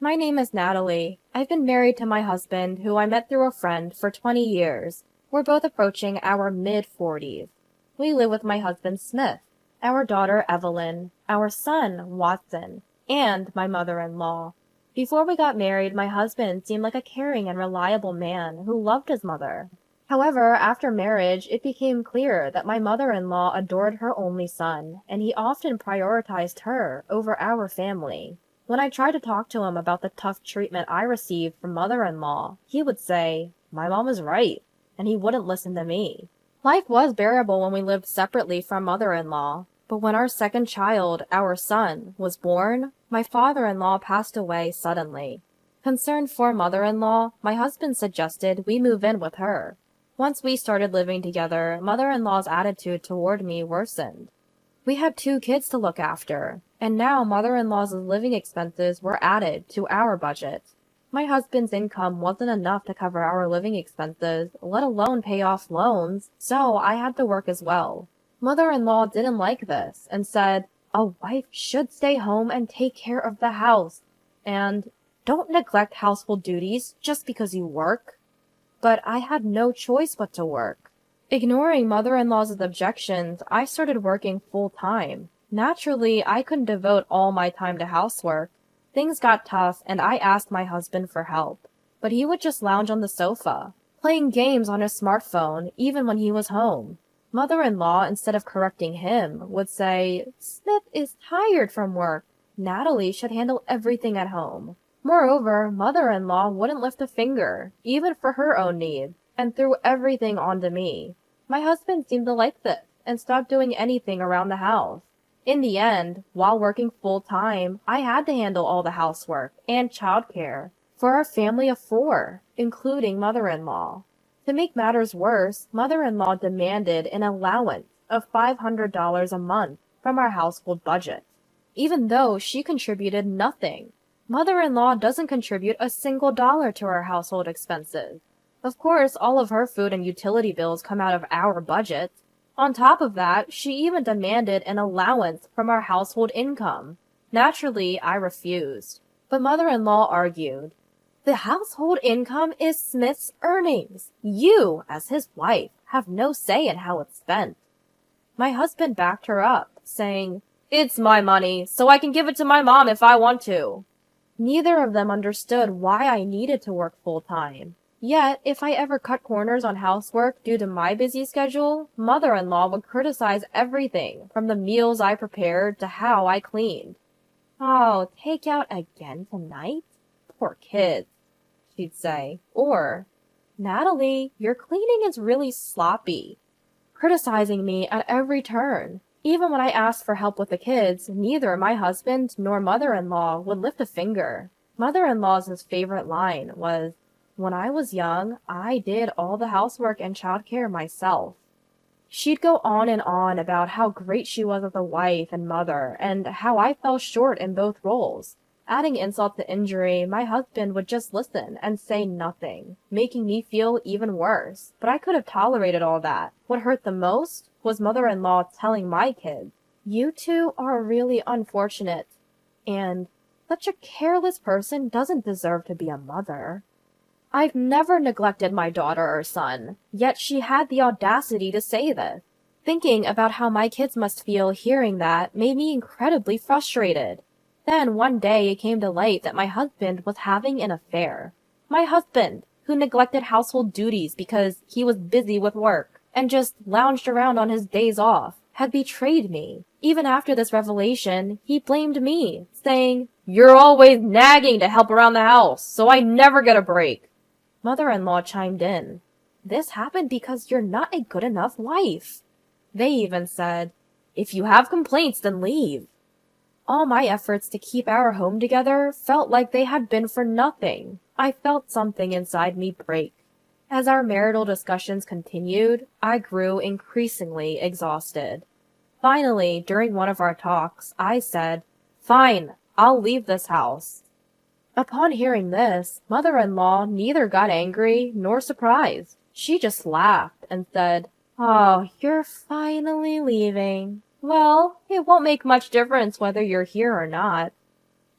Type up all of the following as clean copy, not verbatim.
My name is Natalie. I've been married to my husband, who I met through a friend, for 20 years. We're both approaching our mid-40s. We live with my husband, Smith, our daughter, Evelyn, our son, Watson, and my mother-in-law. Before we got married, my husband seemed like a caring and reliable man who loved his mother. However, after marriage, it became clear that my mother-in-law adored her only son, and he often prioritized her over our family. When I tried to talk to him about the tough treatment I received from mother-in-law, he would say, "My mom is right," and he wouldn't listen to me. Life was bearable when we lived separately from mother-in-law, but when our second child, our son, was born, my father-in-law passed away suddenly. Concerned for mother-in-law, my husband suggested we move in with her. Once we started living together, mother-in-law's attitude toward me worsened. We had 2 kids to look after, and now mother-in-law's living expenses were added to our budget. My husband's income wasn't enough to cover our living expenses, let alone pay off loans, so I had to work as well. Mother-in-law didn't like this and said, "A wife should stay home and take care of the house," and "don't neglect household duties just because you work." But I had no choice but to work. Ignoring mother-in-law's objections, I started working full-time. Naturally, I couldn't devote all my time to housework. Things got tough, and I asked my husband for help. But he would just lounge on the sofa, playing games on his smartphone, even when he was home. Mother-in-law, instead of correcting him, would say, "Smith is tired from work. Natalie should handle everything at home." Moreover, mother-in-law wouldn't lift a finger, even for her own needs, and threw everything onto me. My husband seemed to like this, and stopped doing anything around the house. In the end, while working full-time, I had to handle all the housework and childcare for our family of 4, including mother-in-law. To make matters worse, mother-in-law demanded an allowance of $500 a month from our household budget, even though she contributed nothing. Mother-in-law doesn't contribute a single dollar to our household expenses. Of course, all of her food and utility bills come out of our budget. On top of that, she even demanded an allowance from our household income. Naturally, I refused. But mother-in-law argued, "The household income is Smith's earnings. You, as his wife, have no say in how it's spent." My husband backed her up, saying, "It's my money, so I can give it to my mom if I want to." Neither of them understood why I needed to work full-time. Yet, if I ever cut corners on housework due to my busy schedule, mother-in-law would criticize everything, from the meals I prepared to how I cleaned. "Oh, take out again tonight? Poor kids," she'd say. Or, "Natalie, your cleaning is really sloppy," criticizing me at every turn. Even when I asked for help with the kids, neither my husband nor mother-in-law would lift a finger. Mother-in-law's favorite line was, "When I was young, I did all the housework and childcare myself." She'd go on and on about how great she was as a wife and mother, and how I fell short in both roles. Adding insult to injury, my husband would just listen and say nothing, making me feel even worse. But I could have tolerated all that. What hurt the most was mother-in-law telling my kids, "You two are really unfortunate," and "such a careless person doesn't deserve to be a mother." I've never neglected my daughter or son, yet she had the audacity to say this. Thinking about how my kids must feel hearing that made me incredibly frustrated. Then one day it came to light that my husband was having an affair. My husband, who neglected household duties because he was busy with work and just lounged around on his days off, had betrayed me. Even after this revelation, he blamed me, saying, "You're always nagging to help around the house, so I never get a break." Mother-in-law chimed in, "This happened because you're not a good enough wife." They even said, "If you have complaints, then leave." All my efforts to keep our home together felt like they had been for nothing. I felt something inside me break. As our marital discussions continued, I grew increasingly exhausted. Finally, during one of our talks, I said, "Fine, I'll leave this house." Upon hearing this, mother-in-law neither got angry nor surprised. She just laughed and said, "Oh, you're finally leaving. Well, it won't make much difference whether you're here or not."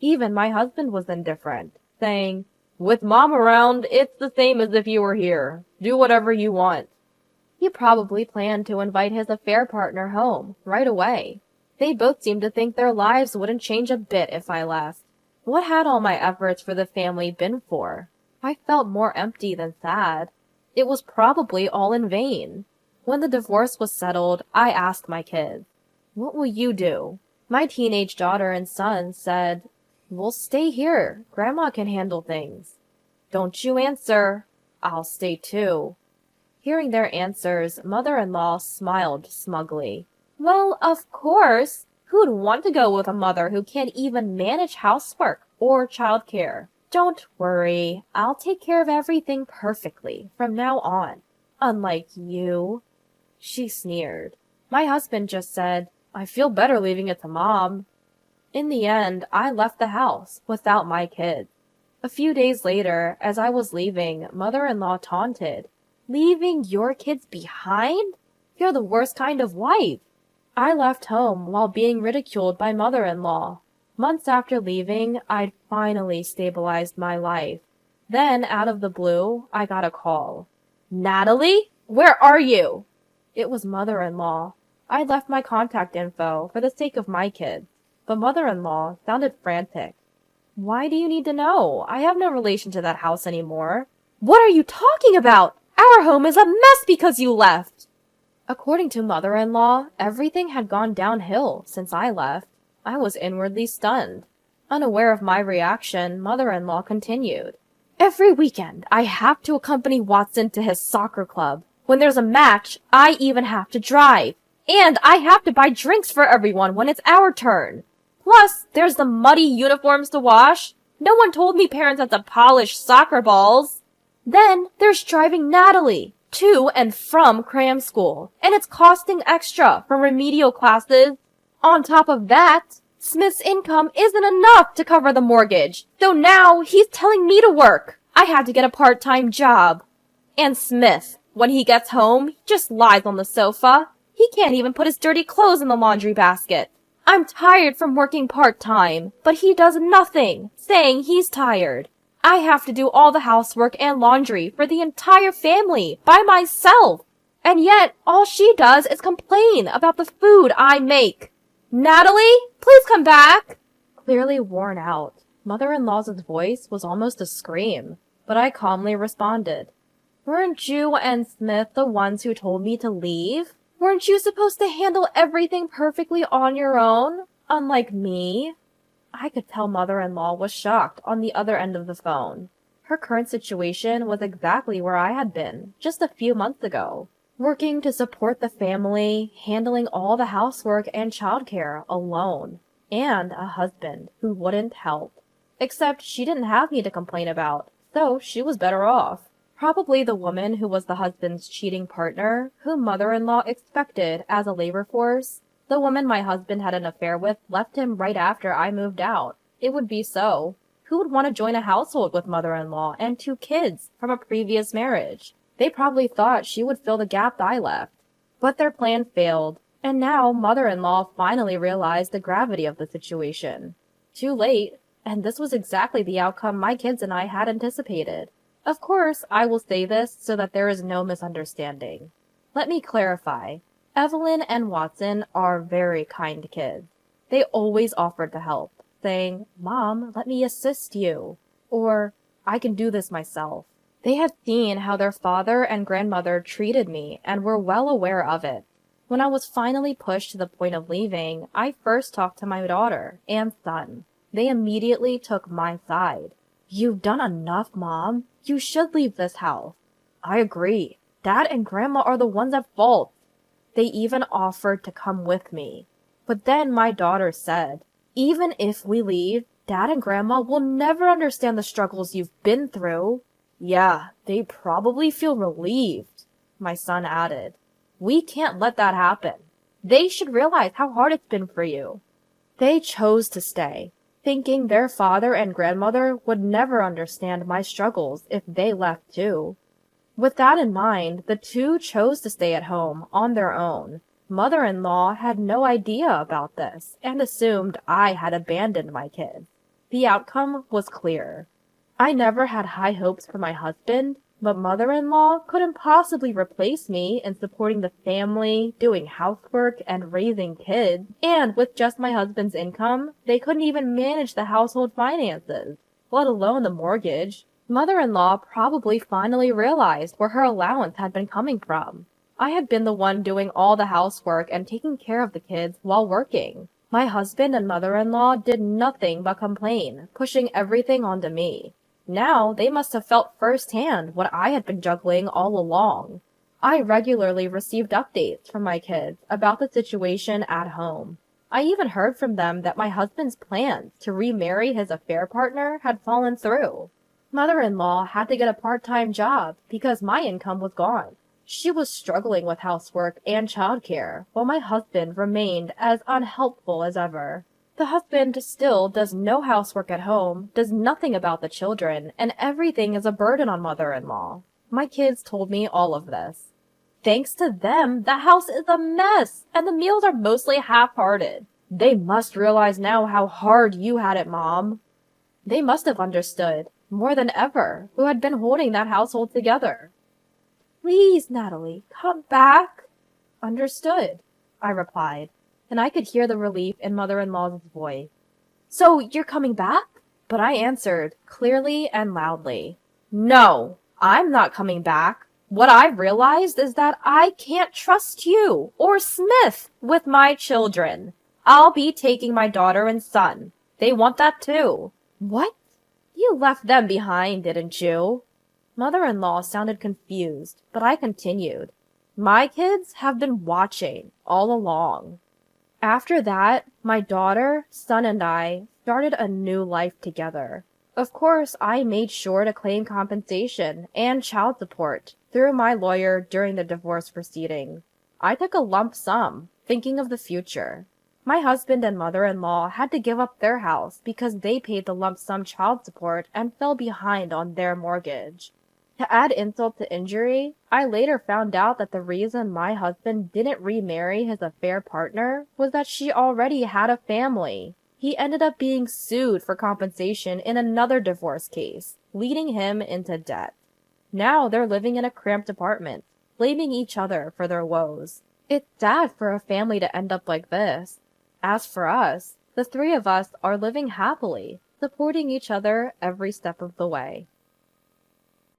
Even my husband was indifferent, saying, "With mom around, it's the same as if you were here. Do whatever you want." He probably planned to invite his affair partner home right away. They both seemed to think their lives wouldn't change a bit if I left. What had all my efforts for the family been for? I felt more empty than sad. It was probably all in vain. When the divorce was settled, I asked my kids, "What will you do?" My teenage daughter and son said, "We'll stay here. Grandma can handle things." "Don't you answer." "I'll stay too." Hearing their answers, mother-in-law smiled smugly. "Well, of course. Who'd want to go with a mother who can't even manage housework or childcare? Don't worry. I'll take care of everything perfectly from now on. Unlike you." She sneered. My husband just said, "I feel better leaving it to mom." In the end, I left the house without my kids. A few days later, as I was leaving, mother-in-law taunted, "Leaving your kids behind? You're the worst kind of wife." I left home while being ridiculed by mother-in-law. Months after leaving, I'd finally stabilized my life. Then, out of the blue, I got a call. "Natalie? Where are you?" It was mother-in-law. I left my contact info for the sake of my kids, but mother-in-law sounded frantic. "Why do you need to know? I have no relation to that house anymore." "What are you talking about? Our home is a mess because you left." According to mother-in-law, everything had gone downhill since I left. I was inwardly stunned. Unaware of my reaction, mother-in-law continued. "Every weekend, I have to accompany Watson to his soccer club. When there's a match, I even have to drive. And I have to buy drinks for everyone when it's our turn. Plus, there's the muddy uniforms to wash. No one told me parents had to polish soccer balls. Then there's driving Natalie to and from cram school, and it's costing extra for remedial classes. On top of that, Smith's income isn't enough to cover the mortgage, so now he's telling me to work. I had to get a part-time job. And Smith, when he gets home, he just lies on the sofa. He can't even put his dirty clothes in the laundry basket. I'm tired from working part-time, but he does nothing, saying he's tired. I have to do all the housework and laundry for the entire family by myself. And yet, all she does is complain about the food I make. Natalie, please come back." Clearly worn out, mother-in-law's voice was almost a scream, but I calmly responded. "Weren't you and Smith the ones who told me to leave? Weren't you supposed to handle everything perfectly on your own, unlike me?" I could tell mother-in-law was shocked on the other end of the phone. Her current situation was exactly where I had been just a few months ago, working to support the family, handling all the housework and childcare alone, and a husband who wouldn't help. Except she didn't have me to complain about, so she was better off. Probably the woman who was the husband's cheating partner, whom mother-in-law expected as a labor force. The woman my husband had an affair with left him right after I moved out. It would be so. Who would want to join a household with mother-in-law and 2 kids from a previous marriage? They probably thought she would fill the gap I left. But their plan failed, and now mother-in-law finally realized the gravity of the situation. Too late, and this was exactly the outcome my kids and I had anticipated. Of course, I will say this so that there is no misunderstanding. Let me clarify. Evelyn and Watson are very kind kids. They always offered to help, saying, "Mom, let me assist you," or "I can do this myself." They had seen how their father and grandmother treated me and were well aware of it. When I was finally pushed to the point of leaving, I first talked to my daughter and son. They immediately took my side. "You've done enough, Mom. You should leave this house." "I agree. Dad and Grandma are the ones at fault." They even offered to come with me. But then my daughter said, "Even if we leave, Dad and Grandma will never understand the struggles you've been through." "Yeah, they probably feel relieved," my son added. "We can't let that happen. They should realize how hard it's been for you." They chose to stay, thinking their father and grandmother would never understand my struggles if they left too. With that in mind, the 2 chose to stay at home on their own. Mother-in-law had no idea about this and assumed I had abandoned my kids. The outcome was clear. I never had high hopes for my husband, but mother-in-law couldn't possibly replace me in supporting the family, doing housework, and raising kids. And with just my husband's income, they couldn't even manage the household finances, let alone the mortgage. Mother-in-law probably finally realized where her allowance had been coming from. I had been the one doing all the housework and taking care of the kids while working. My husband and mother-in-law did nothing but complain, pushing everything onto me. Now they must have felt firsthand what I had been juggling all along. I regularly received updates from my kids about the situation at home. I even heard from them that my husband's plans to remarry his affair partner had fallen through. Mother-in-law had to get a part-time job because my income was gone. She was struggling with housework and childcare, while my husband remained as unhelpful as ever. The husband still does no housework at home, does nothing about the children, and everything is a burden on mother-in-law. My kids told me all of this. Thanks to them, the house is a mess, and the meals are mostly half-hearted. They must realize now how hard you had it, Mom. They must have understood, more than ever, who had been holding that household together. Please, Natalie, come back. Understood, I replied, and I could hear the relief in mother-in-law's voice. So you're coming back? But I answered, clearly and loudly, no, I'm not coming back. What I've realized is that I can't trust you or Smith with my children. I'll be taking my daughter and son. They want that too. What? You left them behind, didn't you? Mother-in-law sounded confused, but I continued. My kids have been watching all along. After that, my daughter, son, and I started a new life together. Of course, I made sure to claim compensation and child support through my lawyer during the divorce proceedings. I took a lump sum, thinking of the future. My husband and mother-in-law had to give up their house because they paid the lump sum child support and fell behind on their mortgage. To add insult to injury, I later found out that the reason my husband didn't remarry his affair partner was that she already had a family. He ended up being sued for compensation in another divorce case, leading him into debt. Now they're living in a cramped apartment, blaming each other for their woes. It's sad for a family to end up like this. As for us, the three of us are living happily, supporting each other every step of the way.